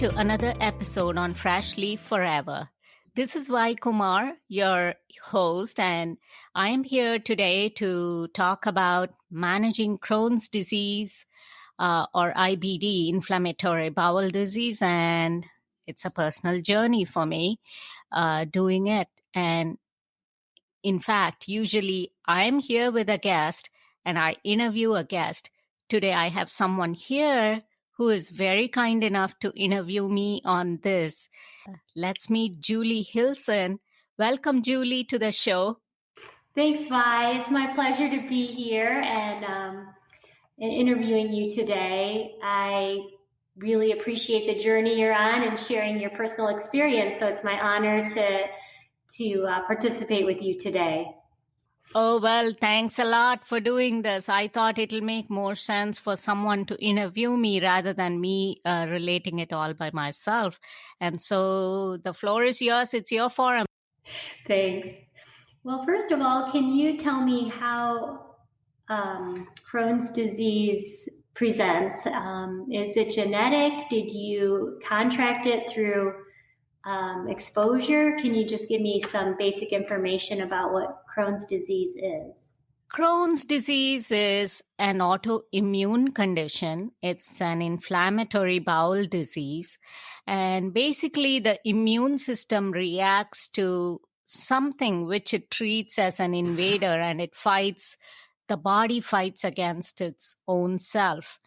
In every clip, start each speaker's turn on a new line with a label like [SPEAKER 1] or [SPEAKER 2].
[SPEAKER 1] to another episode on Fresh Leaf Forever. This is Vai Kumar, your host, and I am here today to talk about managing Crohn's disease or IBD, inflammatory bowel disease, and it's a personal journey for me doing it. And in fact, usually I'm here with a guest and I interview a guest. Today I have someone here who is very kind enough to interview me on this. Let's meet Julie Hilson. Welcome, Julie, to the show.
[SPEAKER 2] Thanks, Vi. It's my pleasure to be here and interviewing you today. I really appreciate the journey you're on and sharing your personal experience. So it's my honor to participate with you today.
[SPEAKER 1] Oh, well, thanks a lot for doing this. I thought it'll make more sense for someone to interview me rather than me relating it all by myself. And so the floor is yours. It's your forum.
[SPEAKER 2] Thanks. Well, first of all, can you tell me how Crohn's disease presents? Is it genetic? Did you contract it through exposure? Can you just give me some basic information about what Crohn's disease is?
[SPEAKER 1] Crohn's disease is an autoimmune condition. It's an inflammatory bowel disease. And basically, the immune system reacts to something which it treats as an invader, and the body fights against its own self.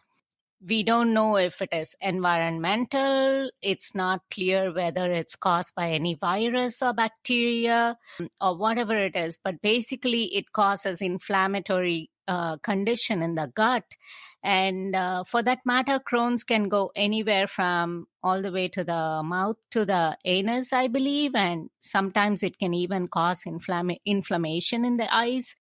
[SPEAKER 1] We don't know if it is environmental. It's not clear whether it's caused by any virus or bacteria or whatever it is. But basically, it causes inflammatory condition in the gut. And for that matter, Crohn's can go anywhere from all the way to the mouth to the anus, I believe. And sometimes it can even cause inflammation in the eyes.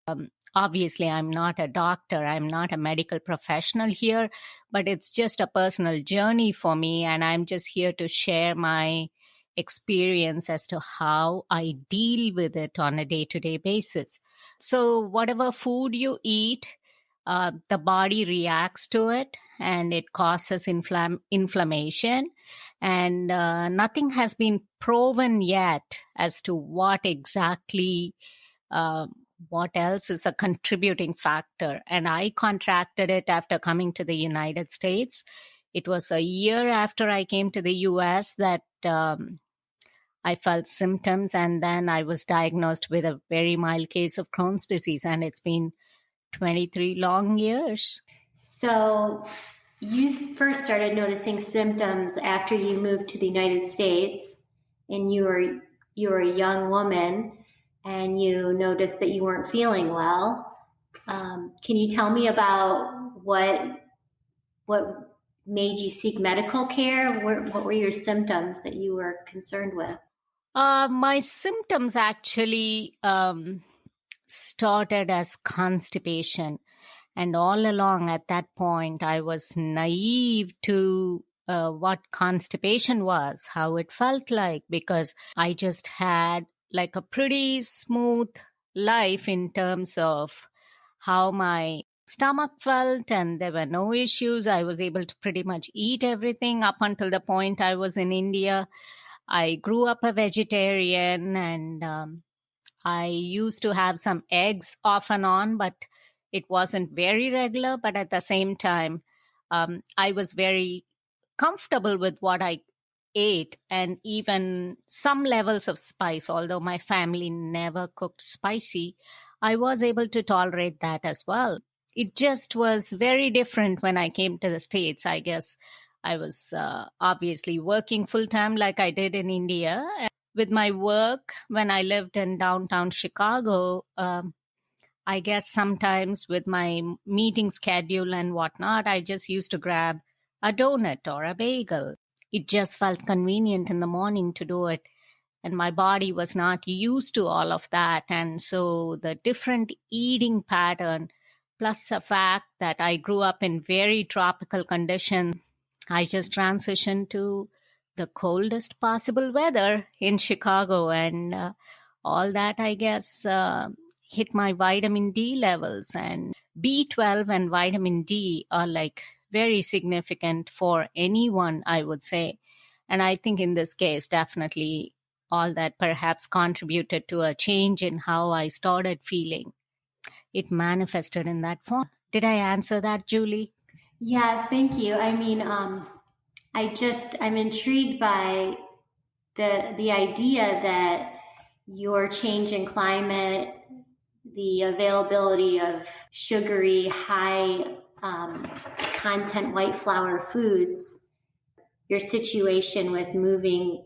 [SPEAKER 1] Obviously, I'm not a doctor. I'm not a medical professional here, but it's just a personal journey for me. And I'm just here to share my experience as to how I deal with it on a day-to-day basis. So whatever food you eat, the body reacts to it and it causes inflammation. And nothing has been proven yet as to what exactly what else is a contributing factor. And I contracted it after coming to the United States. It was a year after I came to the US that I felt symptoms, and then I was diagnosed with a very mild case of Crohn's disease, and it's been 23 long years.
[SPEAKER 2] So you first started noticing symptoms after you moved to the United States, and you were a young woman, and you noticed that you weren't feeling well. Can you tell me about what made you seek medical care? What were your symptoms that you were concerned with?
[SPEAKER 1] My symptoms actually started as constipation. And all along at that point, I was naive to what constipation was, how it felt like, because I just had like a pretty smooth life in terms of how my stomach felt, and there were no issues. I was able to pretty much eat everything up until the point I was in India. I grew up a vegetarian, and I used to have some eggs off and on, but it wasn't very regular. But at the same time, I was very comfortable with what I ate, and even some levels of spice. Although my family never cooked spicy, I was able to tolerate that as well. It just was very different when I came to the States. I guess I was obviously working full time like I did in India. And with my work, when I lived in downtown Chicago, I guess sometimes with my meeting schedule and whatnot, I just used to grab a donut or a bagel. It just felt convenient in the morning to do it. And my body was not used to all of that. And so the different eating pattern, plus the fact that I grew up in very tropical conditions, I just transitioned to the coldest possible weather in Chicago. And all that, I guess, hit my vitamin D levels. And B12 and vitamin D are like very significant for anyone, I would say. And I think in this case, definitely all that perhaps contributed to a change in how I started feeling. It manifested in that form. Did I answer that, Julie?
[SPEAKER 2] Yes, thank you. I mean, I'm intrigued by the idea that your change in climate, the availability of sugary, high content white flour foods, your situation with moving,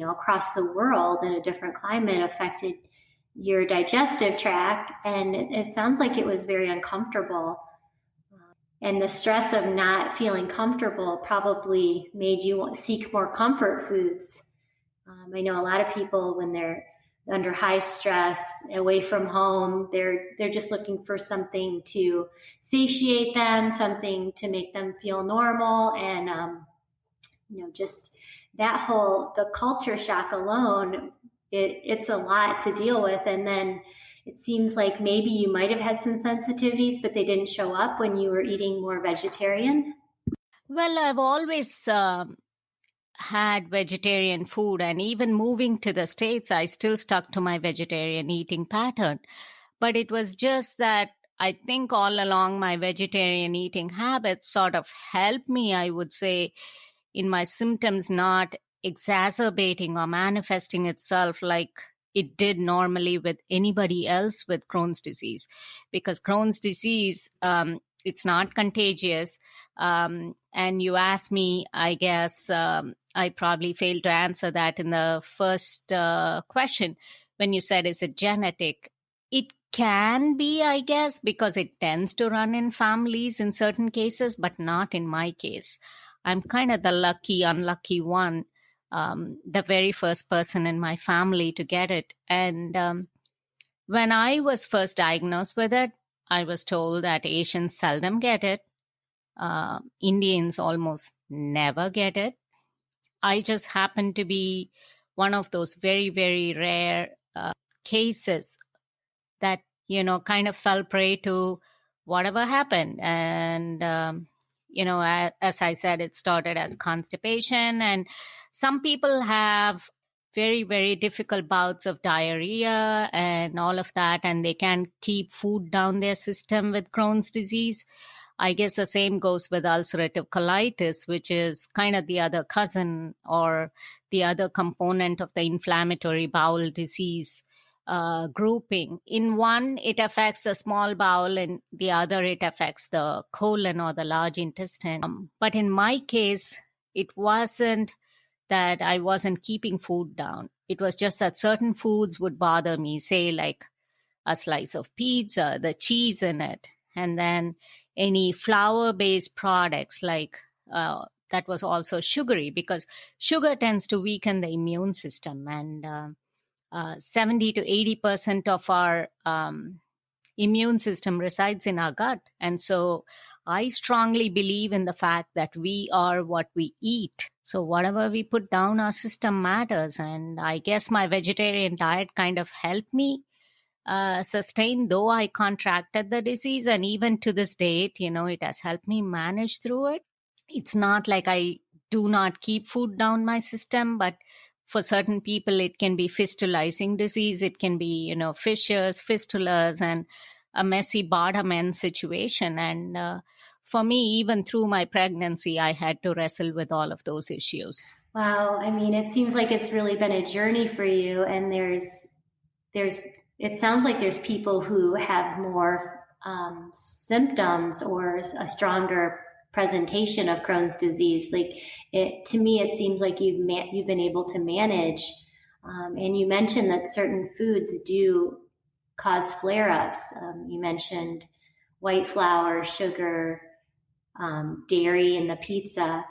[SPEAKER 2] across the world in a different climate affected your digestive tract, and it sounds like it was very uncomfortable. And the stress of not feeling comfortable probably made you seek more comfort foods. I know a lot of people, when they're under high stress, away from home, they're just looking for something to satiate them, something to make them feel normal, and just the culture shock alone, it's a lot to deal with. And then it seems like maybe you might have had some sensitivities, but they didn't show up when you were eating more vegetarian.
[SPEAKER 1] Well, I've always had vegetarian food, and even moving to the States, I still stuck to my vegetarian eating pattern. But it was just that I think all along my vegetarian eating habits sort of helped me, I would say, in my symptoms not exacerbating or manifesting itself like it did normally with anybody else with Crohn's disease. Because Crohn's disease, it's not contagious. And you asked me, I guess I probably failed to answer that in the first question when you said, is it genetic? It can be, I guess, because it tends to run in families in certain cases, but not in my case. I'm kind of the unlucky one, the very first person in my family to get it. And when I was first diagnosed with it, I was told that Asians seldom get it. Indians almost never get it. I just happened to be one of those very, very rare cases that, kind of fell prey to whatever happened. And, as I said, it started as constipation. And some people have very, very difficult bouts of diarrhea and all of that, and they can't keep food down their system with Crohn's disease. I guess the same goes with ulcerative colitis, which is kind of the other cousin or the other component of the inflammatory bowel disease grouping. In one, it affects the small bowel, and the other, it affects the colon or the large intestine. But in my case, it wasn't that I wasn't keeping food down. It was just that certain foods would bother me, say like a slice of pizza, the cheese in it, and then any flour-based products like that was also sugary, because sugar tends to weaken the immune system, and 70 to 80% of our immune system resides in our gut. And so I strongly believe in the fact that we are what we eat. So whatever we put down our system matters. And I guess my vegetarian diet kind of helped me sustain, though I contracted the disease. And even to this date, it has helped me manage through it. It's not like I do not keep food down my system, but for certain people, it can be fistulizing disease. It can be, fissures, fistulas, and a messy bottom end situation. And for me, even through my pregnancy, I had to wrestle with all of those issues.
[SPEAKER 2] Wow. I mean, it seems like it's really been a journey for you. And it sounds like there's people who have more symptoms or a stronger presentation of Crohn's disease. To me, it seems like you've been able to manage. And you mentioned that certain foods do cause flare-ups. You mentioned white flour, sugar, dairy, and the pizza.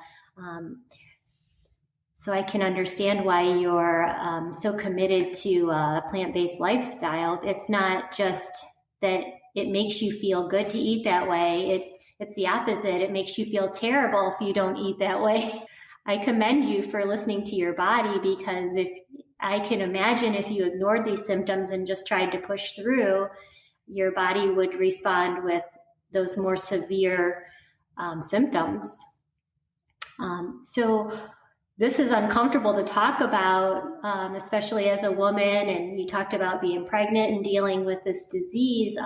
[SPEAKER 2] So I can understand why you're so committed to a plant-based lifestyle. It's not just that it makes you feel good to eat that way. It's the opposite. It makes you feel terrible if you don't eat that way. I commend you for listening to your body, because I can imagine if you ignored these symptoms and just tried to push through, your body would respond with those more severe symptoms. So this is uncomfortable to talk about, especially as a woman. And you talked about being pregnant and dealing with this disease.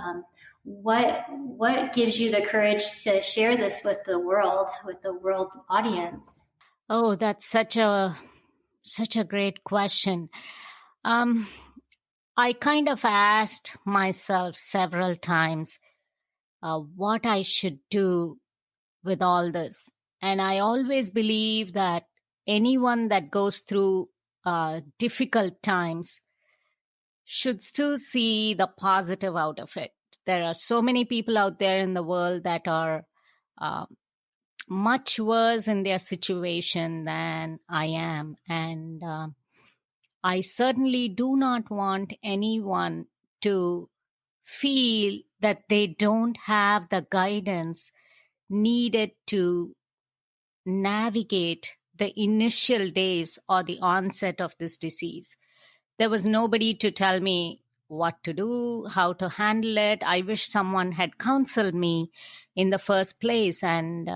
[SPEAKER 2] What gives you the courage to share this with the world audience?
[SPEAKER 1] Oh, that's such a great question. Um, I kind of asked myself several times what I should do with all this. And I always believe that anyone that goes through difficult times should still see the positive out of it. There are so many people out there in the world that are um, much worse in their situation than I am. And I certainly do not want anyone to feel that they don't have the guidance needed to navigate the initial days or the onset of this disease. There was nobody to tell me what to do, how to handle it. I wish someone had counseled me in the first place, and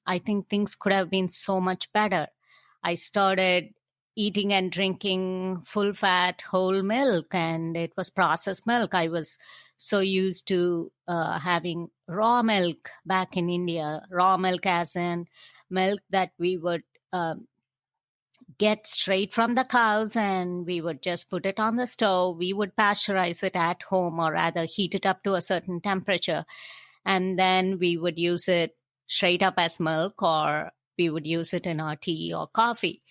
[SPEAKER 1] I think things could have been so much better. I started eating and drinking full fat whole milk, and it was processed milk. I was so used to having raw milk back in India, raw milk as in milk that we would get straight from the cows, and we would just put it on the stove. We would pasteurize it at home, or rather heat it up to a certain temperature, and then we would use it straight up as milk, or we would use it in our tea or coffee.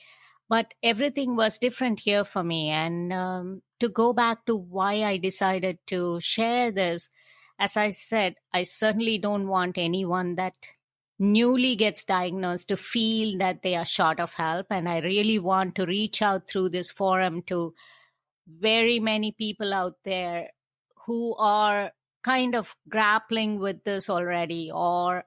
[SPEAKER 1] But everything was different here for me. And to go back to why I decided to share this, as I said, I certainly don't want anyone that newly gets diagnosed to feel that they are short of help. And I really want to reach out through this forum to very many people out there who are kind of grappling with this already or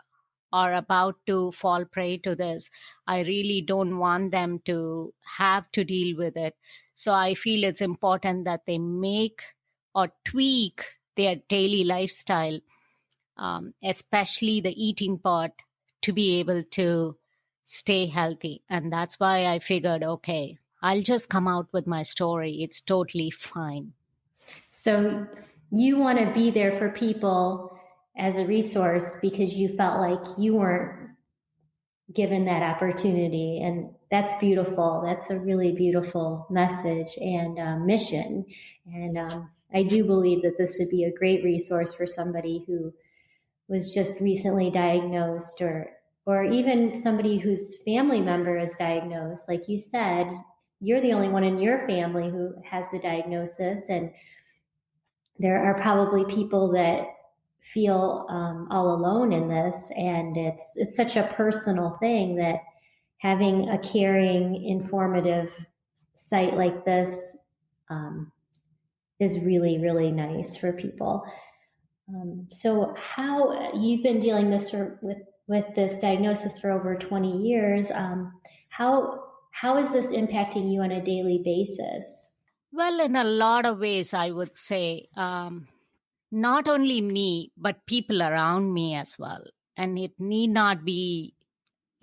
[SPEAKER 1] are about to fall prey to this. I really don't want them to have to deal with it. So I feel it's important that they make or tweak their daily lifestyle, especially the eating part, to be able to stay healthy. And that's why I figured, okay, I'll just come out with my story. It's totally fine.
[SPEAKER 2] So you want to be there for people as a resource because you felt like you weren't given that opportunity. And that's beautiful. That's a really beautiful message and mission. And I do believe that this would be a great resource for somebody who was just recently diagnosed, or even somebody whose family member is diagnosed. Like you said, you're the only one in your family who has the diagnosis, and there are probably people that feel all alone in this, and it's such a personal thing that having a caring, informative site like this um, is really, really nice for people. So, how you've been dealing with this diagnosis for over 20 years? How is this impacting you on a daily basis?
[SPEAKER 1] Well, in a lot of ways, I would say not only me, but people around me as well. And it need not be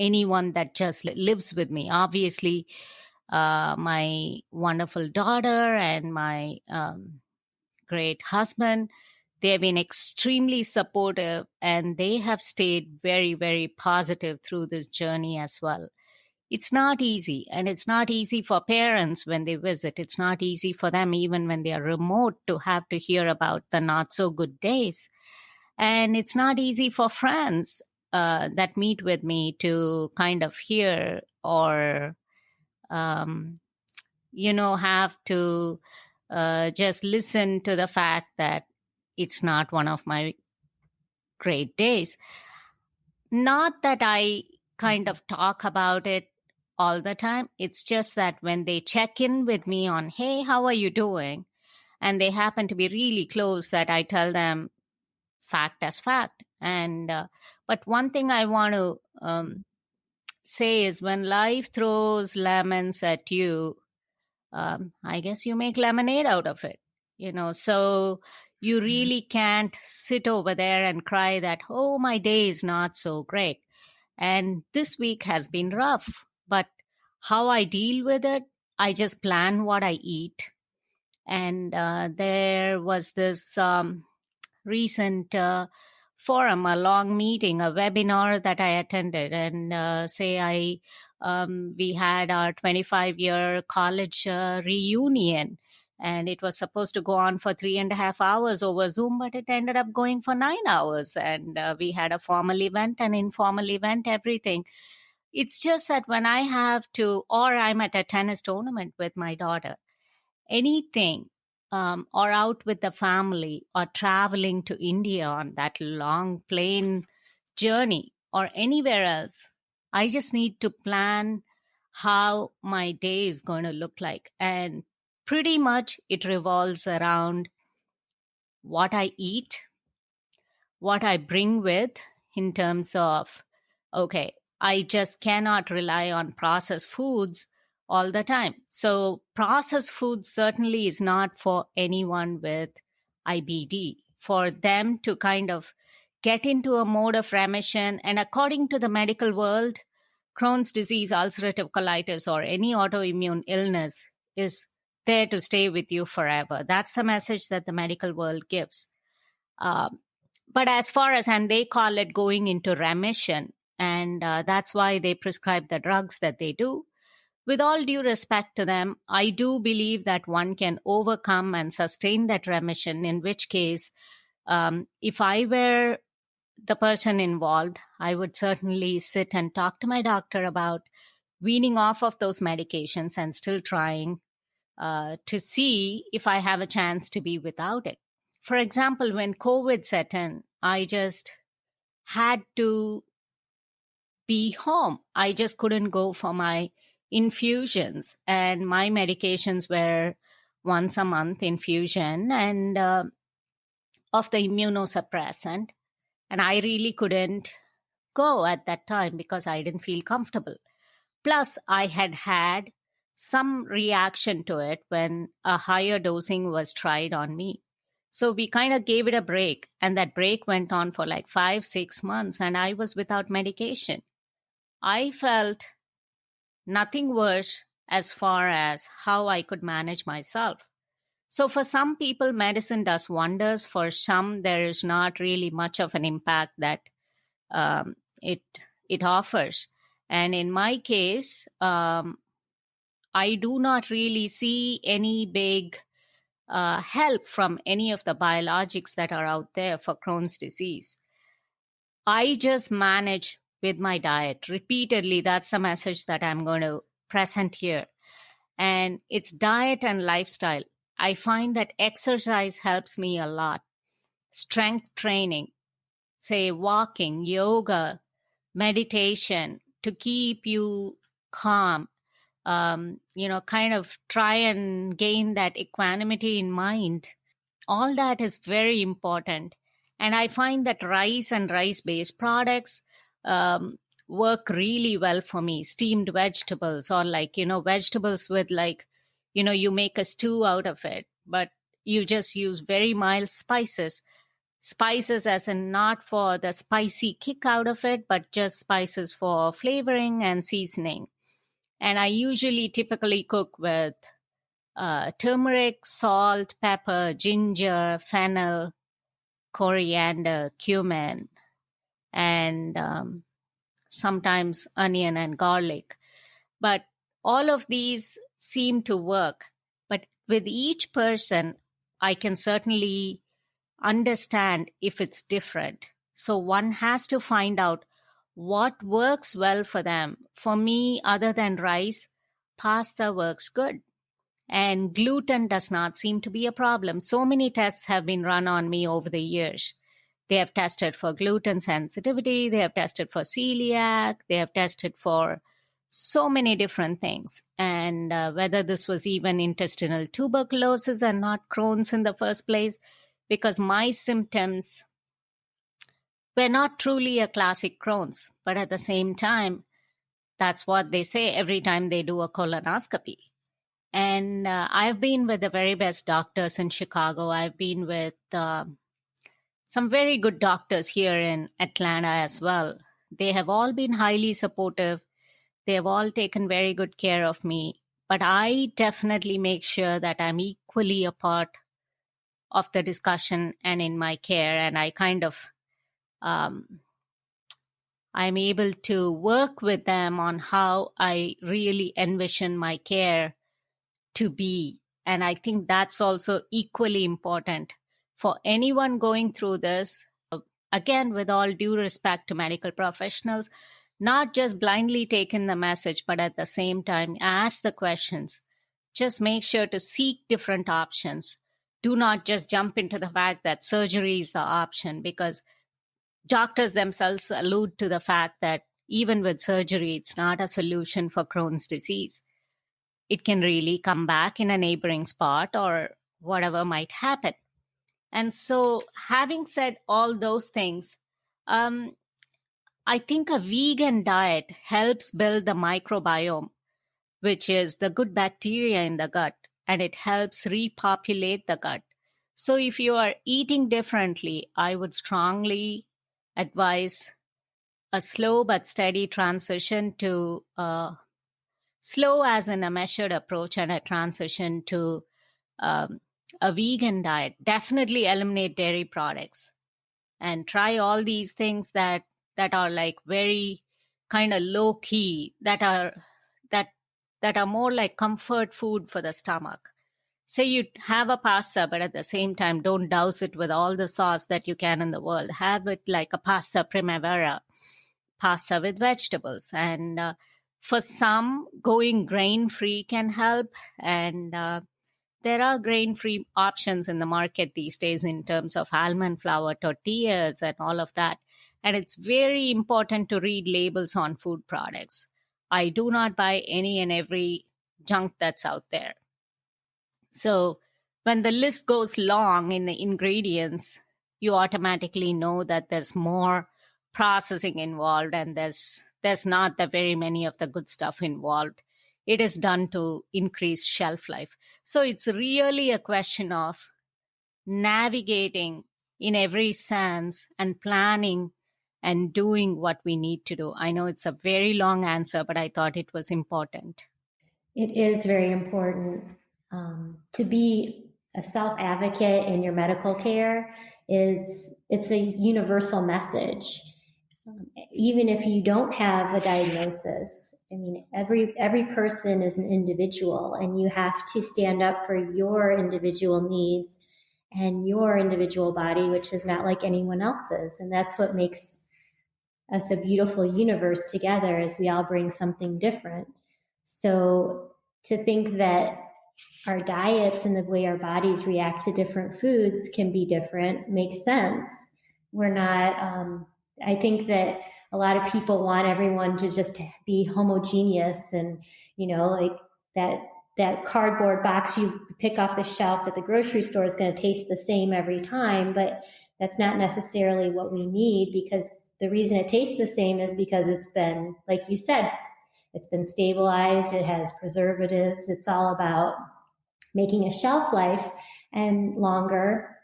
[SPEAKER 1] anyone that just lives with me. Obviously, my wonderful daughter and my great husband, they have been extremely supportive, and they have stayed very, very positive through this journey as well. It's not easy, and it's not easy for parents when they visit. It's not easy for them even when they are remote to have to hear about the not so good days. And it's not easy for friends that meet with me to kind of hear or um, have to just listen to the fact that it's not one of my great days. Not that I kind of talk about it all the time. It's just that when they check in with me on, hey, how are you doing? And they happen to be really close, that I tell them fact as fact. And, but one thing I want to say is, when life throws lemons at you, I guess you make lemonade out of it, so you really can't sit over there and cry that, oh, my day is not so great. And this week has been rough, but How I deal with it, I just plan what I eat. And there was this recent forum, a long meeting, a webinar that I attended, and say I we had our 25-year college reunion, and it was supposed to go on for 3.5 hours over Zoom, but it ended up going for 9 hours, and we had a formal event, an informal event, everything. It's just that when I have to, or I'm at a tennis tournament with my daughter, anything, or out with the family, or traveling to India on that long plane journey, or anywhere else, I just need to plan how my day is going to look like. And pretty much it revolves around what I eat, what I bring with, in terms of, okay, I just cannot rely on processed foods all the time. So, processed food certainly is not for anyone with IBD. For them to kind of get into a mode of remission, and according to the medical world, Crohn's disease, ulcerative colitis, or any autoimmune illness is there to stay with you forever. That's the message that the medical world gives. Um, but as far as, and they call it going into remission, and that's why they prescribe the drugs that they do. With all due respect to them, I do believe that one can overcome and sustain that remission, in which case, if I were the person involved, I would certainly sit and talk to my doctor about weaning off of those medications and still trying to see if I have a chance to be without it. For example, when COVID set in, I just had to be home. I just couldn't go for my infusions, and my medications were once a month infusion and of the immunosuppressant. And I really couldn't go at that time because I didn't feel comfortable. Plus, I had had some reaction to it when a higher dosing was tried on me. So we kind of gave it a break, and that break went on for like 5, 6 months, and I was without medication. I felt nothing worse as far as how I could manage myself. So for some people, medicine does wonders. For some, there is not really much of an impact that um, it it offers. And in my case, I do not really see any big help from any of the biologics that are out there for Crohn's disease. I just manage with my diet repeatedly. That's the message that I'm going to present here. And it's diet and lifestyle. I find that exercise helps me a lot. Strength training, say walking, yoga, meditation, to keep you calm, kind of try and gain that equanimity in mind. All that is very important. And I find that rice and rice based products work really well for me. Steamed vegetables, or like, vegetables with, like, you make a stew out of it, but you just use very mild spices. Spices, as in not for the spicy kick out of it, but just spices for flavoring and seasoning. And I usually typically cook with turmeric, salt, pepper, ginger, fennel, coriander, cumin, and sometimes onion and garlic. But all of these seem to work. But with each person, I can certainly understand if it's different. So one has to find out what works well for them. For me, other than rice, pasta works good. And gluten does not seem to be a problem. So many tests have been run on me over the years. They have tested for gluten sensitivity, they have tested for celiac, they have tested for so many different things. And whether this was even intestinal tuberculosis and not Crohn's in the first place, because my symptoms were not truly a classic Crohn's. But at the same time, that's what they say every time they do a colonoscopy. And I've been with the very best doctors in Chicago. I've been with some very good doctors here in Atlanta as well. They have all been highly supportive. They've all taken very good care of me, but I definitely make sure that I'm equally a part of the discussion and in my care. And I kind of, um, I'm able to work with them on how I really envision my care to be. And I think that's also equally important for anyone going through this. Again, with all due respect to medical professionals, not just blindly take in the message, but at the same time, ask the questions. Just make sure to seek different options. Do not just jump into the fact that surgery is the option, because doctors themselves allude to the fact that even with surgery, it's not a solution for Crohn's disease. It can really come back in a neighboring spot or whatever might happen. And so, having said all those things, um, I think a vegan diet helps build the microbiome, which is the good bacteria in the gut, and it helps repopulate the gut. So, if you are eating differently, I would strongly advise a slow but steady transition to slow as in a measured approach, and a transition to um, a vegan diet. Definitely eliminate dairy products and try all these things that are like very kind of low key, that that are more like comfort food for the stomach. Say you have a pasta, but at the same time don't douse it with all the sauce that you can in the world. Have it like a pasta primavera, pasta with vegetables. And for some, going grain free can help. And there are grain free options in the market these days in terms of almond flour tortillas and all of that. And it's very important to read labels on food products. I do not buy any and every junk that's out there. So when the list goes long in the ingredients, you automatically know that there's more processing involved, and there's not the very many of the good stuff involved. It is done to increase shelf life. So it's really a question of navigating in every sense and planning and doing what we need to do. I know it's a very long answer, but I thought it was important.
[SPEAKER 2] It is very important to be a self advocate in your medical care. It's a universal message. Even if you don't have a diagnosis, I mean, every person is an individual, and you have to stand up for your individual needs and your individual body, which is not like anyone else's. And that's what makes us a beautiful universe together, as we all bring something different. So to think that our diets and the way our bodies react to different foods can be different makes sense. We're not, I think that a lot of people want everyone to just be homogeneous, and, like that cardboard box you pick off the shelf at the grocery store is going to taste the same every time, but that's not necessarily what we need, because the reason it tastes the same is because it's been, like you said, it's been stabilized, it has preservatives. It's all about making a shelf life and longer,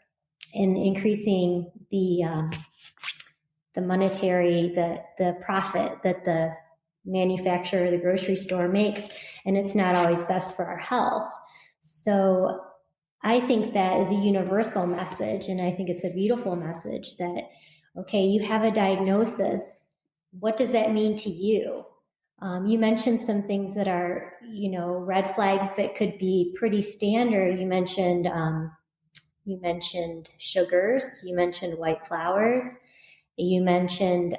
[SPEAKER 2] and increasing the monetary, the profit that the manufacturer, the grocery store makes, and it's not always best for our health. So I think that is a universal message, and I think it's a beautiful message that, okay, you have a diagnosis. What does that mean to you? You mentioned some things that are, red flags that could be pretty standard. You mentioned sugars. You mentioned white flours. You mentioned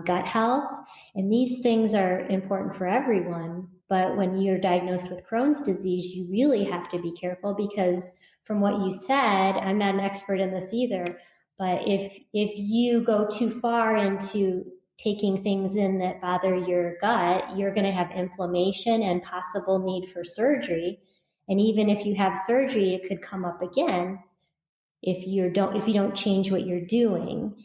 [SPEAKER 2] gut health, and these things are important for everyone. But when you're diagnosed with Crohn's disease, you really have to be careful, because from what you said, I'm not an expert in this either, but if you go too far into taking things in that bother your gut, you're going to have inflammation and possible need for surgery. And even if you have surgery, it could come up again if you don't change what you're doing.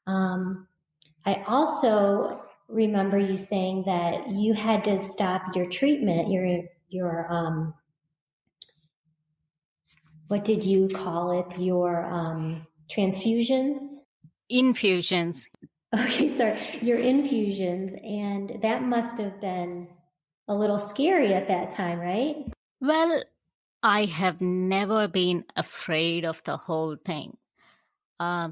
[SPEAKER 2] I also remember you saying that you had to stop your treatment, your what did you call it? Your transfusions?
[SPEAKER 1] Infusions.
[SPEAKER 2] Okay, sorry, your infusions, and that must have been a little scary at that time, right?
[SPEAKER 1] Well, I have never been afraid of the whole thing.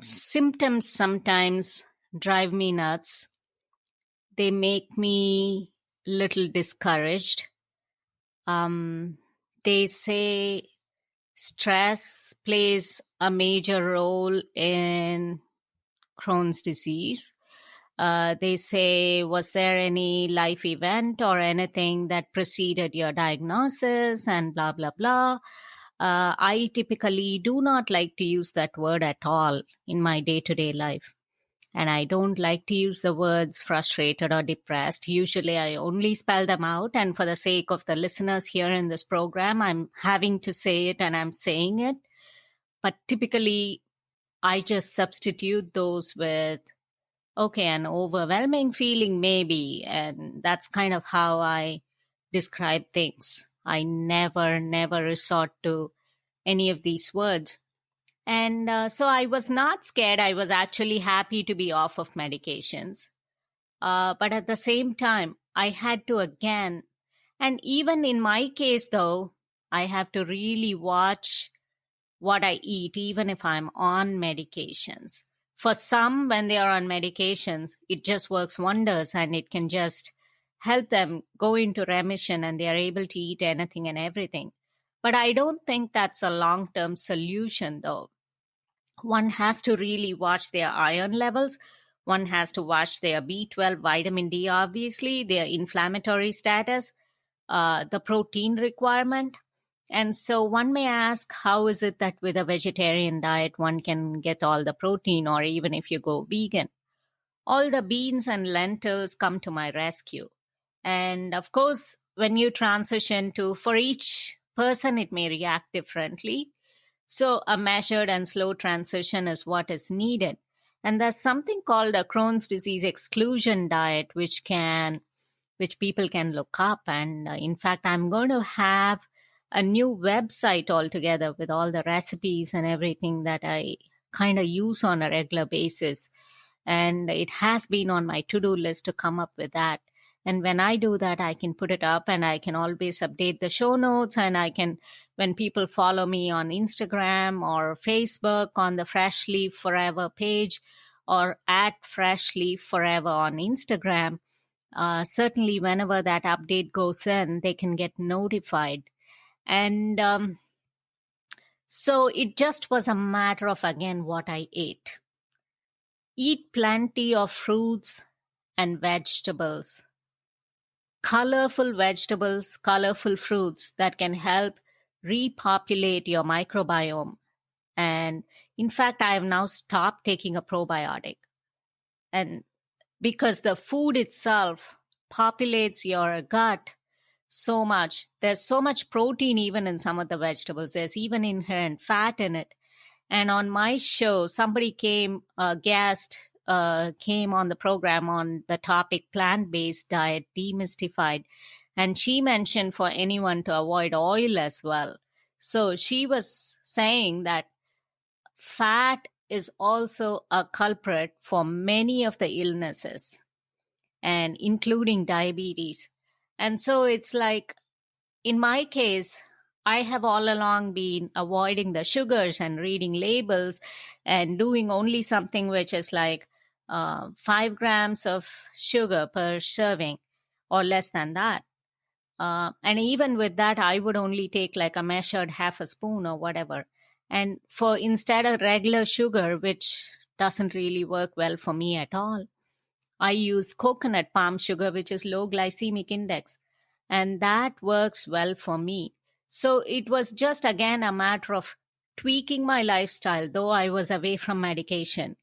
[SPEAKER 1] Symptoms sometimes drive me nuts. They make me little discouraged. Um, they say stress plays a major role in Crohn's disease. They say, was there any life event or anything that preceded your diagnosis, and blah, blah, blah. I typically do not like to use that word at all in my day to day life. And I don't like to use the words frustrated or depressed. Usually I only spell them out. And for the sake of the listeners here in this program, I'm having to say it and I'm saying it. But typically I just substitute those with, okay, an overwhelming feeling maybe. And that's kind of how I describe things. I never resort to any of these words. And so I was not scared. I was actually happy to be off of medications. But at the same time, I had to again, and even in my case, though, I have to really watch what I eat, even if I'm on medications. For some, when they are on medications, it just works wonders and it can just help them go into remission and they are able to eat anything and everything. But I don't think that's a long term solution, though. One has to really watch their iron levels. One has to watch their B12, vitamin D, obviously, their inflammatory status, the protein requirement. And so one may ask, how is it that with a vegetarian diet one can get all the protein, or even if you go vegan? All the beans and lentils come to my rescue. And of course, when you transition to, for each person, it may react differently. So a measured and slow transition is what is needed. And there's something called a Crohn's disease exclusion diet, which people can look up. And in fact, I'm going to have a new website altogether with all the recipes and everything that I kind of use on a regular basis. And it has been on my to-do list to come up with that. And when I do that, I can put it up and I can always update the show notes. And I can, when people follow me on Instagram or Facebook on the Fresh Leaf Forever page or at Fresh Leaf Forever on Instagram, certainly whenever that update goes in, they can get notified. And so it just was a matter of, again, what I ate. Eat plenty of fruits and vegetables, colorful vegetables, colorful fruits that can help repopulate your microbiome. And in fact, I have now stopped taking a probiotic. And because the food itself populates your gut so much, there's so much protein even in some of the vegetables. There's even inherent fat in it. And on my show, somebody came, a guest came on the program on the topic plant-based diet demystified. And she mentioned for anyone to avoid oil as well. So she was saying that fat is also a culprit for many of the illnesses, and including diabetes. And so it's like, in my case, I have all along been avoiding the sugars and reading labels and doing only something which is like 5 grams of sugar per serving or less than that. And even with that, I would only take like a measured half a spoon or whatever. And for instead of regular sugar, which doesn't really work well for me at all, I use coconut palm sugar, which is low glycemic index, and that works well for me. So it was just again a matter of tweaking my lifestyle, though I was away from medication,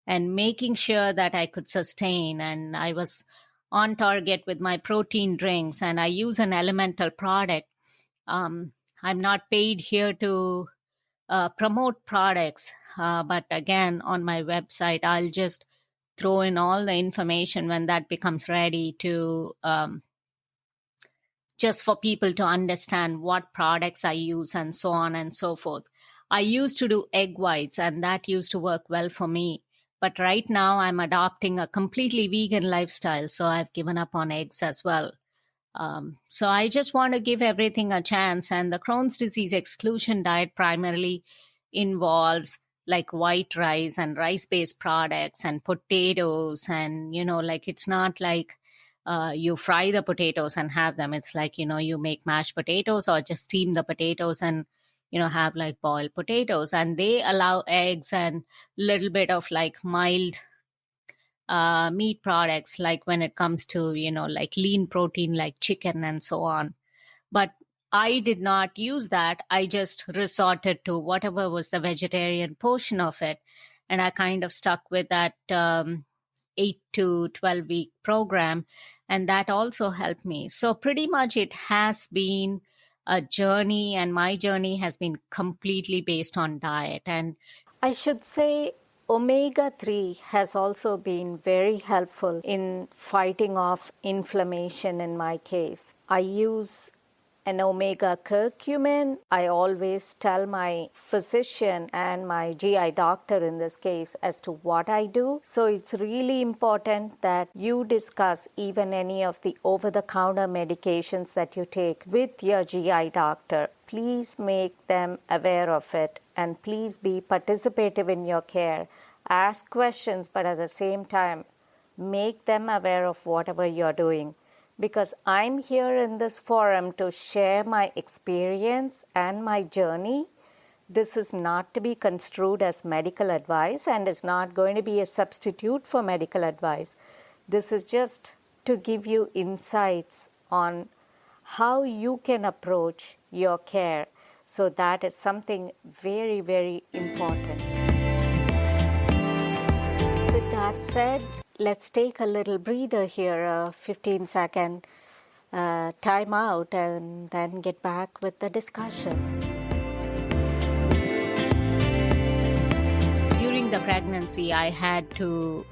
[SPEAKER 1] and making sure that I could sustain. And I was on target with my protein drinks, and I use an elemental product. I'm not paid here to promote products, but again, on my website, I'll just throw in all the information when that becomes ready to just for people to understand what products I use and so on and so forth. I used to do egg whites and that used to work well for me. But right now, I'm adopting a completely vegan lifestyle. So I've given up on eggs as well. So I just want to give everything a chance. And the Crohn's disease exclusion diet primarily involves like white rice and rice based products and potatoes. And, like it's not like you fry the potatoes and have them. It's like, you make mashed potatoes or just steam the potatoes and, have like boiled potatoes. And they allow eggs and little bit of like mild meat products, like when it comes to, like lean protein, like chicken and so on. But I did not use that. I just resorted to whatever was the vegetarian portion of it. And I kind of stuck with that 8 to 12 week program. And that also helped me. So pretty much it has been a journey, and my journey has been completely based on diet. And I should say omega 3 has also been very helpful in fighting off inflammation in my case. I use an omega curcumin. I always tell my physician and my GI doctor in this case as to what I do. So it's really important that you discuss even any of the over-the-counter medications that you take with your GI doctor. Please make them aware of it, and please be participative in your care. Ask questions, but at the same time, make them aware of whatever you're doing. Because I'm here in this forum to share my experience and my journey. This is not to be construed as medical advice and is not going to be a substitute for medical advice. This is just to give you insights on how you can approach your care. So that is something very, very important. With that said, let's take a little breather here, a 15-second time out, and then get back with the discussion. During the pregnancy, I had to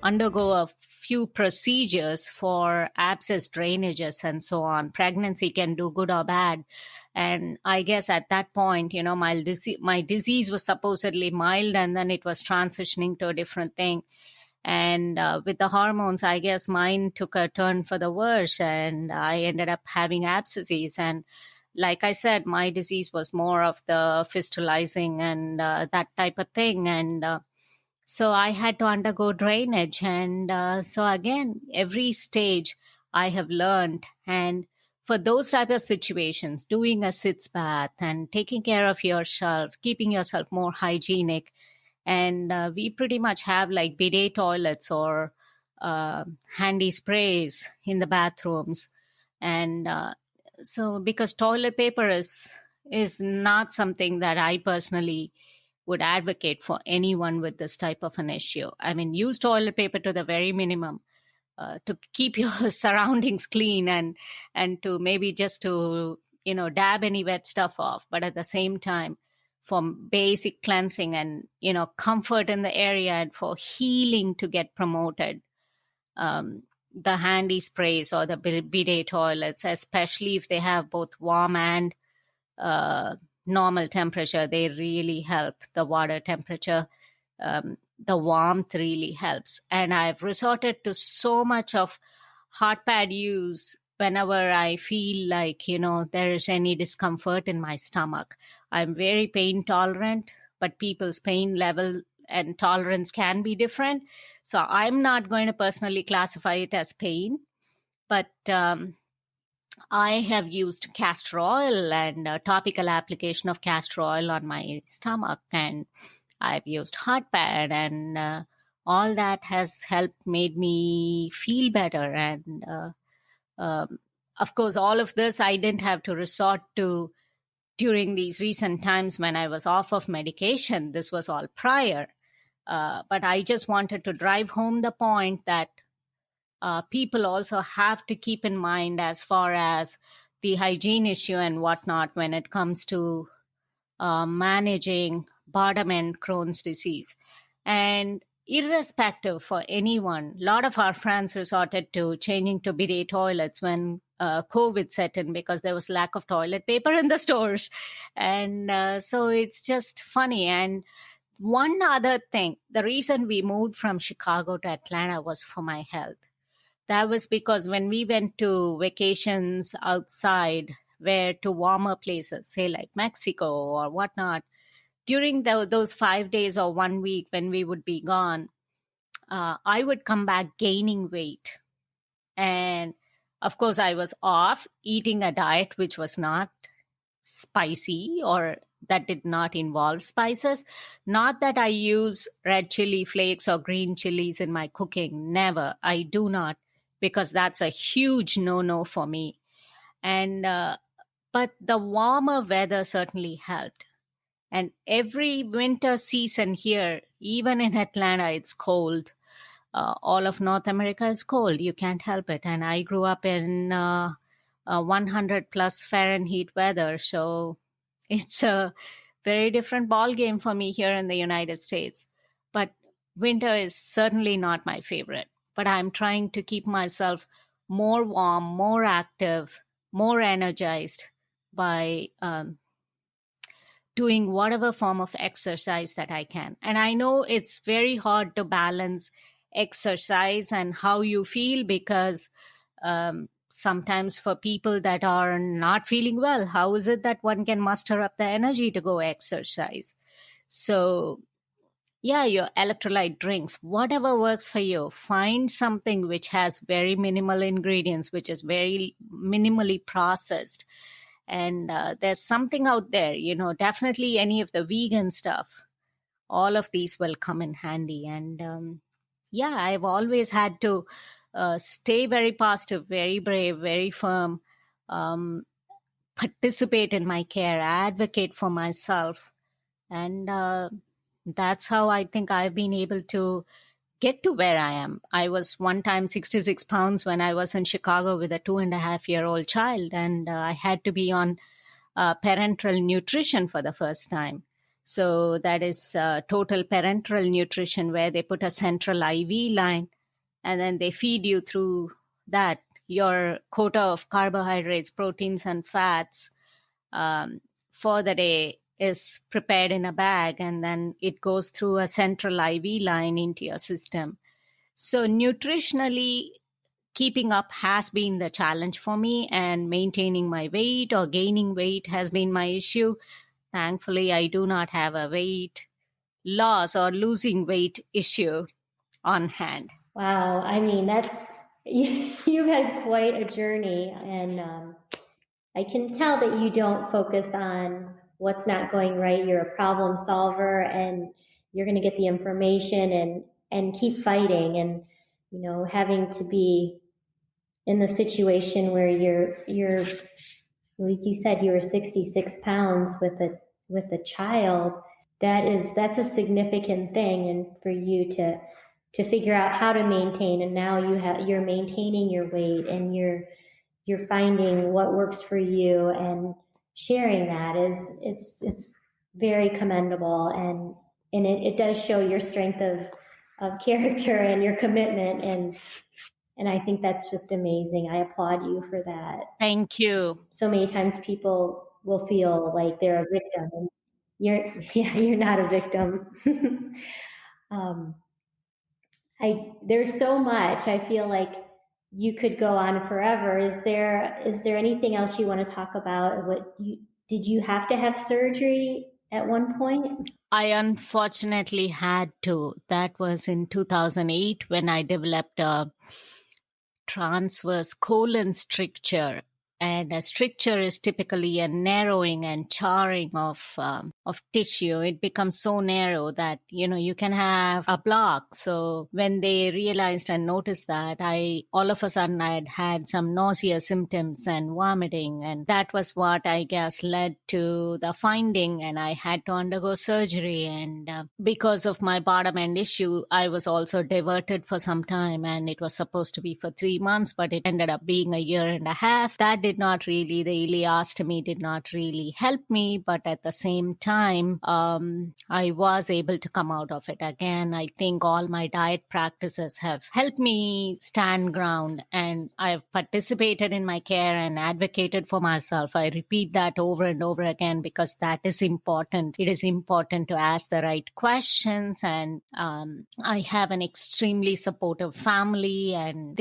[SPEAKER 1] undergo a few procedures for abscess drainages and so on. Pregnancy can do good or bad. And I guess at that point, my disease was supposedly mild, and then it was transitioning to a different thing. And with the hormones, I guess mine took a turn for the worse, and I ended up having abscesses. And like I said, my disease was more of the fistulizing and that type of thing. And so I had to undergo drainage. And so again, every stage I have learned. And for those type of situations, doing a sitz bath and taking care of yourself, keeping yourself more hygienic. And we pretty much have like bidet toilets or handy sprays in the bathrooms. And so because toilet paper is not something that I personally would advocate for anyone with this type of an issue. I mean, use toilet paper to the very minimum. To keep your surroundings clean and to maybe just to dab any wet stuff off, but at the same time for basic cleansing and comfort in the area and for healing to get promoted, the handy sprays or the bidet toilets, especially if they have both warm and normal temperature, they really help. The water temperature, the warmth really helps. And I've resorted to so much of hot pad use whenever I feel like, there is any discomfort in my stomach. I'm very pain tolerant, but people's pain level and tolerance can be different. So I'm not going to personally classify it as pain, but I have used castor oil and topical application of castor oil on my stomach, and I've used hot pad, and all that has helped made me feel better. And of course, all of this I didn't have to resort to during these recent times when I was off of medication. This was all prior. But I just wanted to drive home the point that people also have to keep in mind as far as the hygiene issue and whatnot when it comes to managing bottom end Crohn's disease. And irrespective for anyone, a lot of our friends resorted to changing to bidet toilets when COVID set in because there was lack of toilet paper in the stores. And so it's just funny. And One other thing, the reason we moved from Chicago to Atlanta was for my health. That was because when we went to vacations outside, where to warmer places, say like Mexico or whatnot, during those 5 days or 1 week when we would be gone, I would come back gaining weight. And of course, I was off eating a diet which was not spicy or that did not involve spices. Not that I use red chili flakes or green chilies in my cooking. Never. I do not, because that's a huge no-no for me. And but the warmer weather certainly helped. And every winter season here, even in Atlanta, it's cold. All of North America is cold. You can't help it. And I grew up in 100 plus Fahrenheit weather. So it's a very different ball game for me here in the United States. But winter is certainly not my favorite. But I'm trying to keep myself more warm, more active, more energized by doing whatever form of exercise that I can. And I know it's very hard to balance exercise and how you feel, because sometimes for people that are not feeling well, how is it that one can muster up the energy to go exercise? So yeah, your electrolyte drinks, whatever works for you, find something which has very minimal ingredients, which is very minimally processed. And there's something out there, definitely any of the vegan stuff, all of these will come in handy. And yeah, I've always had to stay very positive, very brave, very firm, participate in my care, advocate for myself. And that's how I think I've been able to get to where I am. I was one time 66 pounds when I was in Chicago with a 2.5-year-old child, and I had to be on parenteral nutrition for the first time. So that is total parenteral nutrition, where they put a central IV line and then they feed you through that your quota of carbohydrates, proteins, and fats for the day is prepared in a bag, and then it goes through a central IV line into your system. So nutritionally, keeping up has been the challenge for me, and maintaining my weight or gaining weight has been my issue. Thankfully, I do not have a weight loss or losing weight issue on hand.
[SPEAKER 2] Wow. I mean, you've had quite a journey, and I can tell that you don't focus on what's not going right. You're a problem solver, and you're going to get the information and keep fighting. And, having to be in the situation where you're, like you said, you were 66 pounds with a child. That's a significant thing. And for you to figure out how to maintain, and now you're maintaining your weight, and you're finding what works for you and sharing that it's very commendable, and it does show your strength of character and your commitment, and I think that's just amazing. I applaud you for that.
[SPEAKER 1] Thank you.
[SPEAKER 2] So many times people will feel like they're a victim, and you're not a victim. There's so much. I feel like you could go on forever. Is there anything else you want to talk about? Did you have to have surgery at one point?
[SPEAKER 1] I unfortunately had to. That was in 2008 when I developed a transverse colon stricture. And a stricture is typically a narrowing and charring of tissue. It becomes so narrow that, you can have a block. So when they realized and noticed that, all of a sudden I had some nausea symptoms and vomiting. And that was what I guess led to the finding, and I had to undergo surgery. And because of my bottom end issue, I was also diverted for some time, and it was supposed to be for 3 months, but it ended up being a year and a half. That did did not really, the ileostomy did not really help me, but at the same time, I was able to come out of it. Again, I think all my diet practices have helped me stand ground, and I've participated in my care and advocated for myself. I repeat that over and over again because that is important. It is important to ask the right questions, and I have an extremely supportive family, and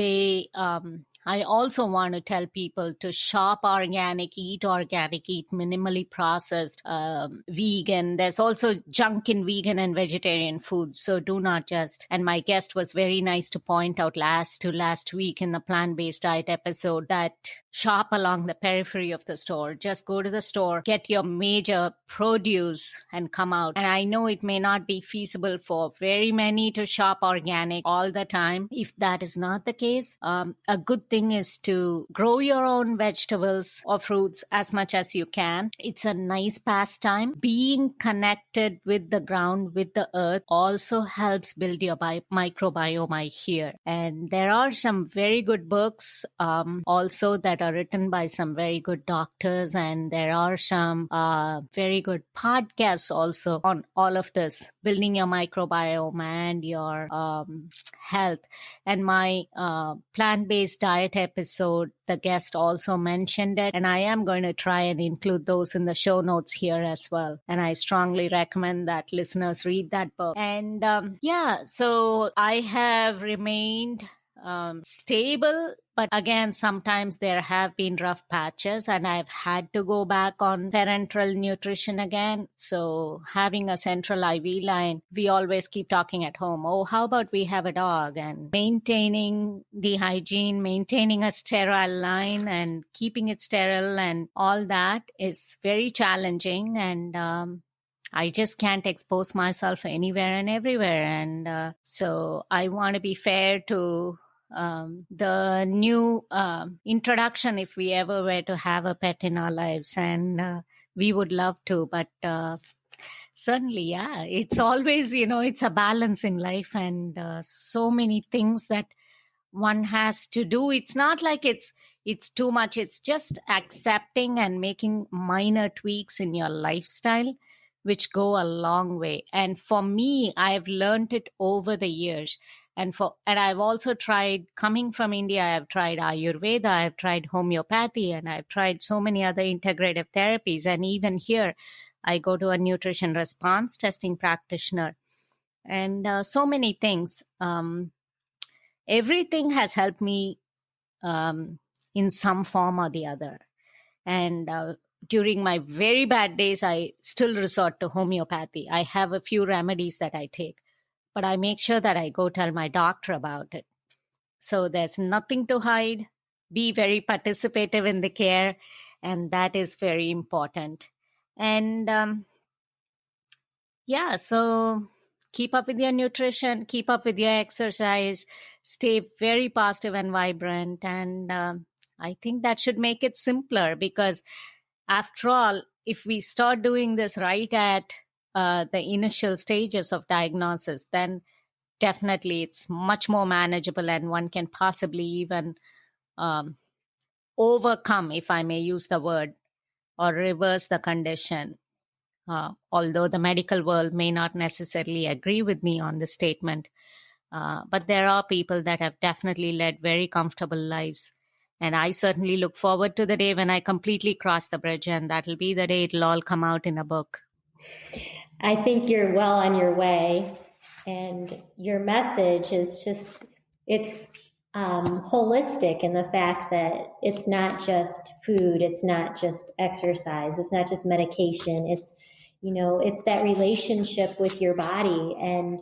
[SPEAKER 1] I also want to tell people to shop organic, eat minimally processed, vegan. There's also junk in vegan and vegetarian foods. So do not just, and my guest was very nice to point out last week in the plant-based diet episode that shop along the periphery of the store. Just go to the store, get your major produce and come out. And I know it may not be feasible for very many to shop organic all the time. If that is not the case, a good thing is to grow your own vegetables or fruits as much as you can. It's a nice pastime. Being connected with the ground, with the earth, also helps build your microbiome, I hear. And there are some very good books also that are written by some very good doctors, and there are some very good podcasts also on all of this, building your microbiome and your health. And my plant-based diet episode, the guest also mentioned it, and I am going to try and include those in the show notes here as well. And I strongly recommend that listeners read that book. And so I have remained stable, but again, sometimes there have been rough patches and I've had to go back on parenteral nutrition again. So having a central IV line, we always keep talking at home, oh, how about we have a dog? And maintaining the hygiene, maintaining a sterile line and keeping it sterile and all that is very challenging. And I just can't expose myself anywhere and everywhere. And so I want to be fair to the new introduction if we ever were to have a pet in our lives. And we would love to, but certainly, yeah, it's always, it's a balance in life, and so many things that one has to do. It's not like it's too much. It's just accepting and making minor tweaks in your lifestyle, which go a long way. And for me, I've learned it over the years. And I've also tried, coming from India, I've tried Ayurveda, I've tried homeopathy, and I've tried so many other integrative therapies. And even here, I go to a nutrition response testing practitioner, and so many things. Everything has helped me in some form or the other. And during my very bad days, I still resort to homeopathy. I have a few remedies that I take, but I make sure that I go tell my doctor about it. So there's nothing to hide. Be very participative in the care, and that is very important. And so keep up with your nutrition, keep up with your exercise, stay very positive and vibrant. And I think that should make it simpler, because after all, if we start doing this right at the initial stages of diagnosis, then definitely it's much more manageable, and one can possibly even overcome, if I may use the word, or reverse the condition. Although the medical world may not necessarily agree with me on the statement, but there are people that have definitely led very comfortable lives. And I certainly look forward to the day when I completely cross the bridge, and that'll be the day it'll all come out in a book.
[SPEAKER 2] I think you're well on your way, and your message is just, it's holistic in the fact that it's not just food, it's not just exercise, it's not just medication, it's that relationship with your body. And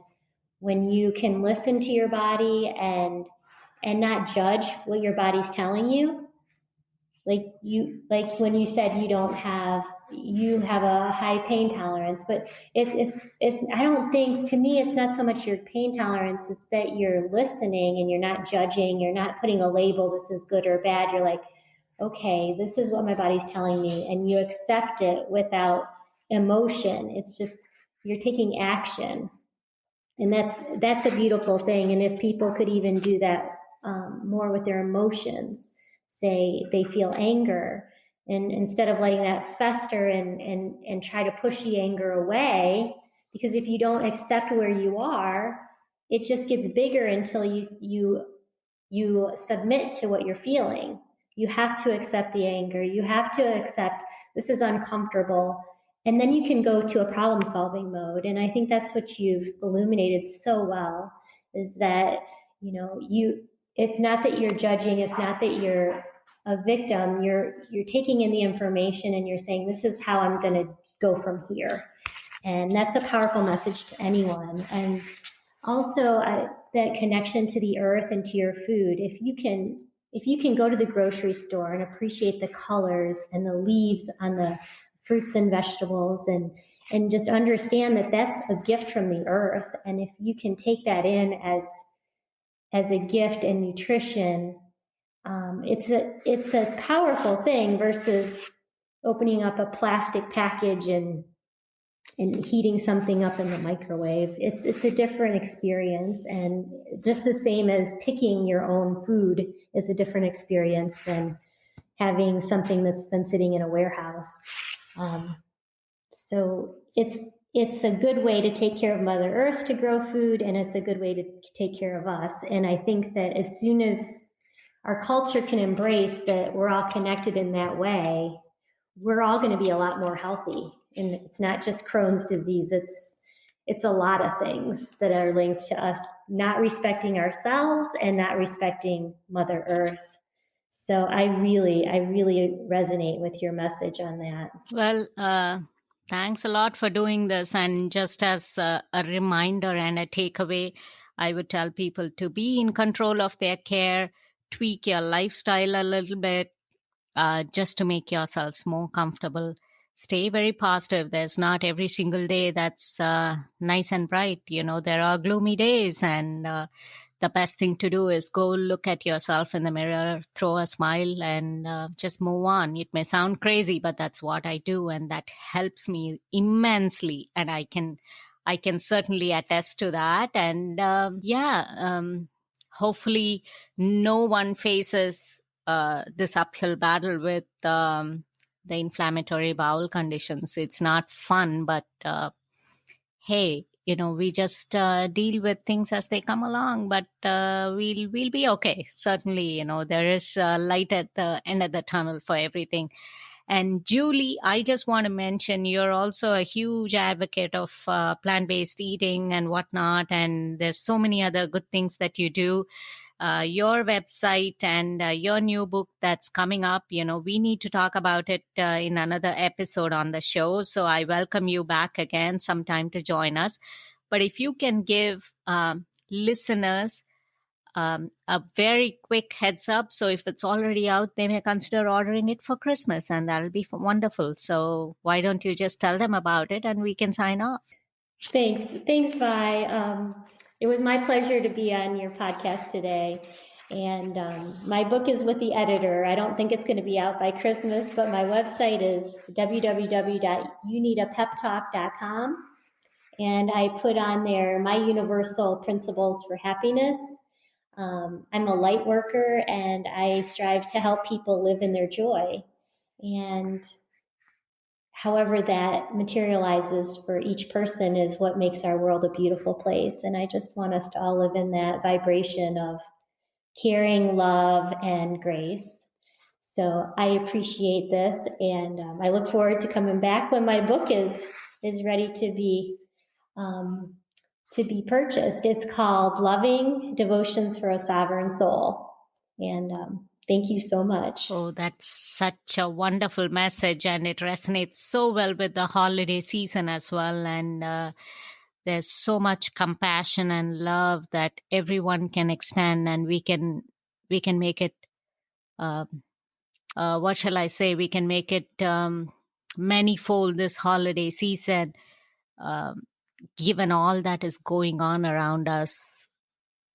[SPEAKER 2] when you can listen to your body and not judge what your body's telling you, like when you said you have a high pain tolerance, but it's I don't think, to me, it's not so much your pain tolerance, it's that you're listening and you're not judging, you're not putting a label, this is good or bad. You're like, okay, this is what my body's telling me, and you accept it without emotion. It's just, you're taking action. And that's a beautiful thing. And if people could even do that more with their emotions. say they feel anger. And instead of letting that fester and try to push the anger away, because if you don't accept where you are, it just gets bigger until you submit to what you're feeling. You have to accept the anger. You have to accept this is uncomfortable. And then you can go to a problem solving mode. And I think that's what you've illuminated so well, is that, it's not that you're judging. It's not that you're a victim. You're taking in the information and you're saying, this is how I'm going to go from here. And that's a powerful message to anyone. And also that connection to the earth and to your food. If you can go to the grocery store and appreciate the colors and the leaves on the fruits and vegetables and just understand that that's a gift from the earth. And if you can take that in as a gift and nutrition, it's a powerful thing versus opening up a plastic package and heating something up in the microwave. It's a different experience, and just the same as picking your own food is a different experience than having something that's been sitting in a warehouse. So it's a good way to take care of Mother Earth to grow food, and it's a good way to take care of us. And I think that as soon as our culture can embrace that we're all connected in that way, we're all going to be a lot more healthy. And it's not just Crohn's disease. It's a lot of things that are linked to us not respecting ourselves and not respecting Mother Earth. So I really resonate with your message on that.
[SPEAKER 1] Well, thanks a lot for doing this. And just as a reminder and a takeaway, I would tell people to be in control of their care, tweak your lifestyle a little bit, just to make yourselves more comfortable. Stay very positive. There's not every single day that's nice and bright. There are gloomy days, and the best thing to do is go look at yourself in the mirror, throw a smile, and just move on. It may sound crazy, but that's what I do, and that helps me immensely. And I can certainly attest to that. And hopefully no one faces this uphill battle with the inflammatory bowel conditions. It's not fun, but hey, we just deal with things as they come along, but we'll be okay. Certainly, there is light at the end of the tunnel for everything. And Julie, I just want to mention you're also a huge advocate of plant-based eating and whatnot, and there's so many other good things that you do. Your website and your new book that's coming up, we need to talk about it in another episode on the show. So I welcome you back again sometime to join us. But if you can give listeners a very quick heads up. So if it's already out, they may consider ordering it for Christmas, and that'll be wonderful. So why don't you just tell them about it and we can sign off?
[SPEAKER 2] Thanks, Vi. It was my pleasure to be on your podcast today. And my book is with the editor. I don't think it's going to be out by Christmas, but my website is www.youneedapeptalk.com. And I put on there my universal principles for happiness. I'm a light worker, and I strive to help people live in their joy. And however that materializes for each person is what makes our world a beautiful place. And I just want us to all live in that vibration of caring, love, and grace. So I appreciate this, and I look forward to coming back when my book is ready to be purchased. It's called Loving Devotions for a Sovereign Soul. And thank you so much.
[SPEAKER 1] Oh, that's such a wonderful message, and it resonates so well with the holiday season as well. And there's so much compassion and love that everyone can extend, and we can make it. What shall I say? We can make it manifold this holiday season, given all that is going on around us.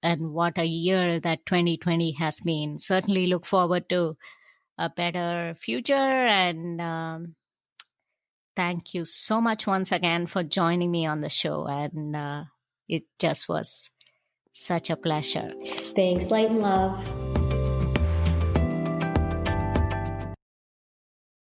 [SPEAKER 1] And what a year that 2020 has been. Certainly look forward to a better future. And thank you so much once again for joining me on the show. And it just was such a pleasure.
[SPEAKER 2] Thanks. Light and love.